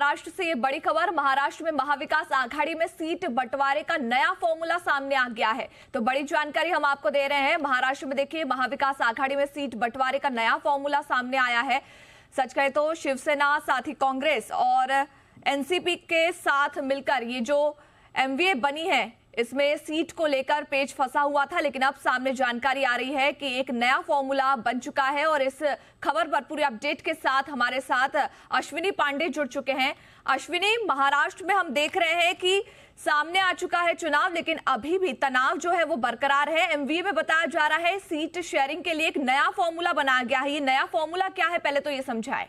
महाराष्ट्र से ये बड़ी खबर। महाराष्ट्र में महाविकास आघाड़ी में सीट बंटवारे का नया फॉर्मूला सामने आ गया है। तो बड़ी जानकारी हम आपको दे रहे हैं। महाराष्ट्र में देखिए, महाविकास आघाड़ी में सीट बंटवारे का नया फॉर्मूला सामने आया है। सच कहे तो शिवसेना, साथ ही कांग्रेस और एनसीपी के साथ मिलकर ये जो एमवीए बनी है, इसमें सीट को लेकर पेच फंसा हुआ था, लेकिन अब सामने जानकारी आ रही है कि एक नया फॉर्मूला बन चुका है। और इस खबर पर पूरी अपडेट के साथ हमारे साथ अश्विनी पांडे जुड़ चुके हैं। अश्विनी, महाराष्ट्र में हम देख रहे हैं कि सामने आ चुका है चुनाव, लेकिन अभी भी तनाव जो है वो बरकरार है। एमवीए में बताया जा रहा है सीट शेयरिंग के लिए एक नया फॉर्मूला बनाया गया है। ये नया फॉर्मूला क्या है, पहले तो ये समझाएं।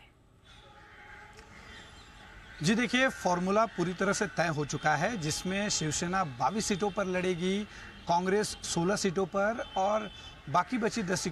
जी देखिए, फॉर्मूला पूरी तरह से तय हो चुका है, जिसमें शिवसेना 22 सीटों पर लड़ेगी, कांग्रेस 16 सीटों पर और बाकी बची 10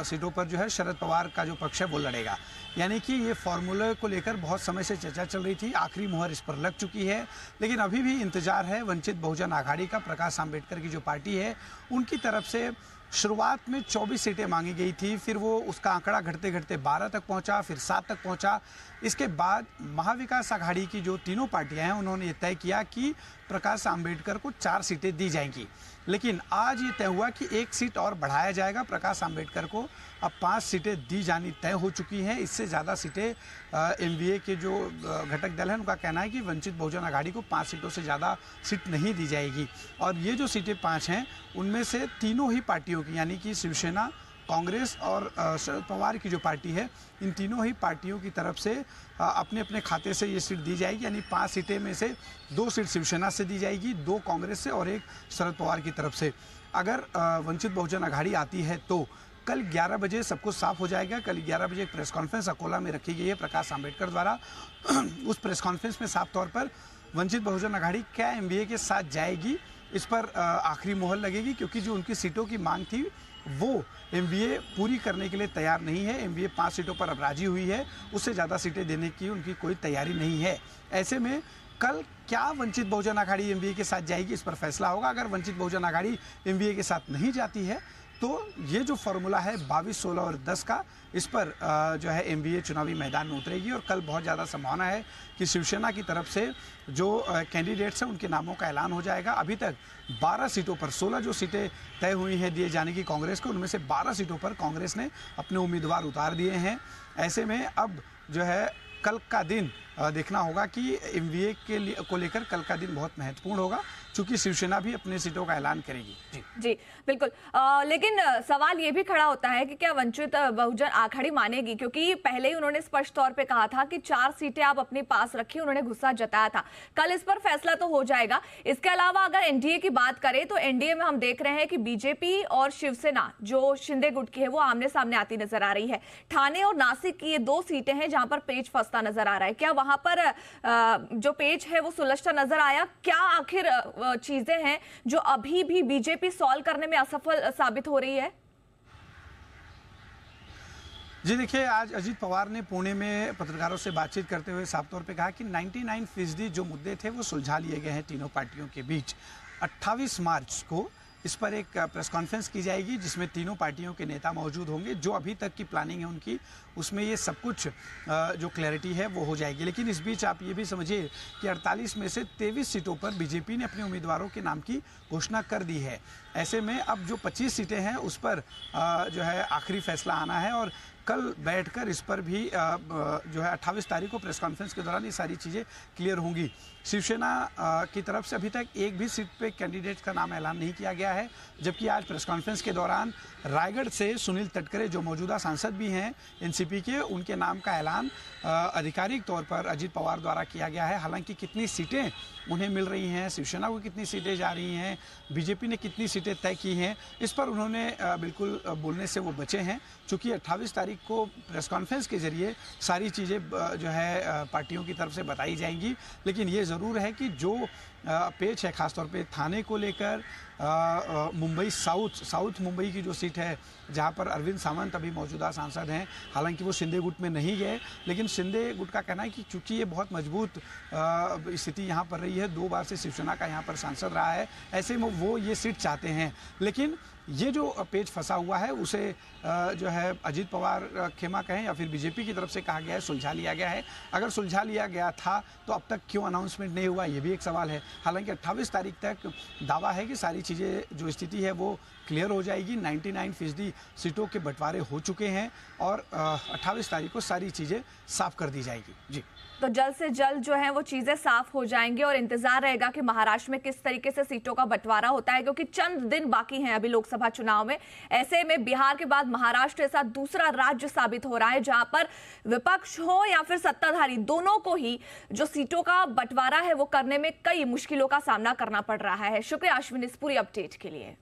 सीटों पर जो है शरद पवार का जो पक्ष है वो लड़ेगा। यानी कि ये फॉर्मूले को लेकर बहुत समय से चर्चा चल रही थी, आखिरी मुहर इस पर लग चुकी है। लेकिन अभी भी इंतजार है वंचित बहुजन आघाड़ी का। प्रकाश आंबेडकर की जो पार्टी है उनकी तरफ से शुरुआत में 24 सीटें मांगी गई थी, फिर वो उसका आंकड़ा घटते घटते 12 तक पहुंचा, फिर 7 तक पहुंचा। इसके बाद महाविकास आघाड़ी की जो तीनों पार्टियां हैं उन्होंने ये तय किया कि प्रकाश आंबेडकर को 4 सीटें दी जाएंगी। लेकिन आज ये तय हुआ कि 1 सीट और बढ़ाया जाएगा। प्रकाश आंबेडकर को अब 5 सीटें दी जानी तय हो चुकी हैं। इससे ज़्यादा सीटें एमवीए के जो घटक दल हैं उनका कहना है कि वंचित बहुजन आघाड़ी को 5 सीटों से ज़्यादा सीट नहीं दी जाएगी। और ये जो सीटें 5 हैं उनमें से तीनों ही पार्टियों की, यानी कि शिवसेना, कांग्रेस और शरद पवार की जो पार्टी है, इन तीनों ही पार्टियों की तरफ से अपने अपने खाते से ये सीट दी जाएगी। यानी 5 सीटें में से 2 सीट शिवसेना से दी जाएगी, 2 कांग्रेस से और 1 शरद पवार की तरफ से। अगर वंचित बहुजन आघाड़ी आती है तो कल 11 बजे सब कुछ साफ हो जाएगा। कल 11 बजे एक प्रेस कॉन्फ्रेंस अकोला में रखी गई है प्रकाश आंबेडकर द्वारा। उस प्रेस कॉन्फ्रेंस में साफ तौर पर वंचित बहुजन आघाड़ी क्या एमवीए के साथ जाएगी, इस पर आखिरी मोहर लगेगी, क्योंकि जो उनकी सीटों की मांग थी वो एमवीए पूरी करने के लिए तैयार नहीं है। एमवीए 5 सीटों पर अब राजी हुई है, उससे ज़्यादा सीटें देने की उनकी कोई तैयारी नहीं है। ऐसे में कल क्या वंचित बहुजन आघाड़ी एमवीए के साथ जाएगी, इस पर फैसला होगा। अगर वंचित बहुजन आघाड़ी एमवीए के साथ नहीं जाती है तो ये जो फॉर्मूला है 22, 16 और 10 का, इस पर जो है एमवीए चुनावी मैदान में उतरेगी। और कल बहुत ज़्यादा संभावना है कि शिवसेना की तरफ से जो कैंडिडेट्स हैं उनके नामों का ऐलान हो जाएगा। अभी तक 12 सीटों पर 16 जो सीटें तय हुई हैं दिए जाने की कांग्रेस को, उनमें से 12 सीटों पर कांग्रेस ने अपने उम्मीदवार उतार दिए हैं। ऐसे में अब जो है कल का दिन देखना होगा कि एमवीए को लेकर कल का दिन बहुत महत्वपूर्ण होगा, चूंकि शिवसेना भी अपने सीटों का ऐलान करेगी। जी बिल्कुल। लेकिन सवाल ये भी खड़ा होता है कि क्या वंचित बहुजन आघाड़ी मानेगी, क्योंकि पहले ही उन्होंने स्पष्ट तौर पे कहा था कि 4 सीटें आप अपने पास रखिए। उन्होंने गुस्सा जताया था। कल इस पर फैसला तो हो जाएगा। इसके अलावा अगर एनडीए की बात करें तो एनडीए में हम देख रहे हैं कि बीजेपी और शिवसेना जो शिंदे गुट की है वो आमने सामने आती नजर आ रही है। ठाणे और नासिक की ये 2 सीटें हैं जहां पर पेच फंसता नजर आ रहा है। क्या वहां पर जो पेच है वो सुलझता नजर आया? क्या आखिर चीजें हैं जो अभी भी बीजेपी सॉल्व करने में असफल साबित हो रही है? जी देखिए, आज अजीत पवार ने पुणे में पत्रकारों से बातचीत करते हुए साफ तौर पे कहा कि 99% जो मुद्दे थे वो सुलझा लिए गए हैं तीनों पार्टियों के बीच। 28 मार्च को इस पर एक प्रेस कॉन्फ्रेंस की जाएगी, जिसमें तीनों पार्टियों के नेता मौजूद होंगे। जो अभी तक की प्लानिंग है उनकी, उसमें ये सब कुछ जो क्लैरिटी है वो हो जाएगी। लेकिन इस बीच आप ये भी समझिए कि 48 में से 23 सीटों पर बीजेपी ने अपने उम्मीदवारों के नाम की घोषणा कर दी है। ऐसे में अब जो 25 सीटें हैं उस पर जो है आखिरी फैसला आना है। और कल बैठकर इस पर भी जो है 28 तारीख को प्रेस कॉन्फ्रेंस के दौरान ये सारी चीज़ें क्लियर होंगी। शिवसेना की तरफ से अभी तक एक भी सीट पे कैंडिडेट का नाम ऐलान नहीं किया गया है, जबकि आज प्रेस कॉन्फ्रेंस के दौरान रायगढ़ से सुनील तटकरे जो मौजूदा सांसद भी हैं एनसीपी के, उनके नाम का ऐलान आधिकारिक तौर पर अजीत पवार द्वारा किया गया है। हालांकि कितनी सीटें उन्हें मिल रही हैं, शिवसेना को कितनी सीटें जा रही हैं, बीजेपी ने कितनी सीटें तय की हैं, इस पर उन्होंने बिल्कुल बोलने से वो बचे हैं, चूँकि 28 तारीख को प्रेस कॉन्फ्रेंस के जरिए सारी चीज़ें जो है पार्टियों की तरफ से बताई जाएंगी। लेकिन ये ज़रूर है कि जो पेच है खासतौर पे थाने को लेकर मुंबई साउथ मुंबई की जो सीट है, जहां पर अरविंद सावंत अभी मौजूदा सांसद हैं, हालांकि वो शिंदे गुट में नहीं गए, लेकिन शिंदे गुट का कहना है कि चूंकि ये बहुत मजबूत स्थिति यहाँ पर रही है, 2 बार से शिवसेना का यहाँ पर सांसद रहा है, ऐसे में वो ये सीट चाहते हैं। लेकिन ये जो पेच फंसा हुआ है उसे जो है अजीत पवार खेमा कहें या फिर बीजेपी की तरफ से कहा गया है सुलझा लिया गया है। अगर सुलझा लिया गया था तो अब तक क्यों अनाउंसमेंट नहीं हुआ, ये भी एक सवाल है। हालांकि 28 तारीख तक दावा है कि सारी चीज़ें जो स्थिति है वो क्लियर हो जाएगी। 99% सीटों के बंटवारे हो चुके हैं और 28 तारीख को सारी चीज़ें साफ कर दी जाएगी। जी, तो जल्द से जल्द जो है वो चीजें साफ हो जाएंगी और इंतजार रहेगा कि महाराष्ट्र में किस तरीके से सीटों का बंटवारा होता है, क्योंकि चंद दिन बाकी हैं अभी लोकसभा चुनाव में। ऐसे में बिहार के बाद महाराष्ट्र ऐसा दूसरा राज्य साबित हो रहा है जहां पर विपक्ष हो या फिर सत्ताधारी, दोनों को ही जो सीटों का बंटवारा है वो करने में कई मुश्किलों का सामना करना पड़ रहा है। शुक्रिया अश्विनी इस पूरी अपडेट के लिए।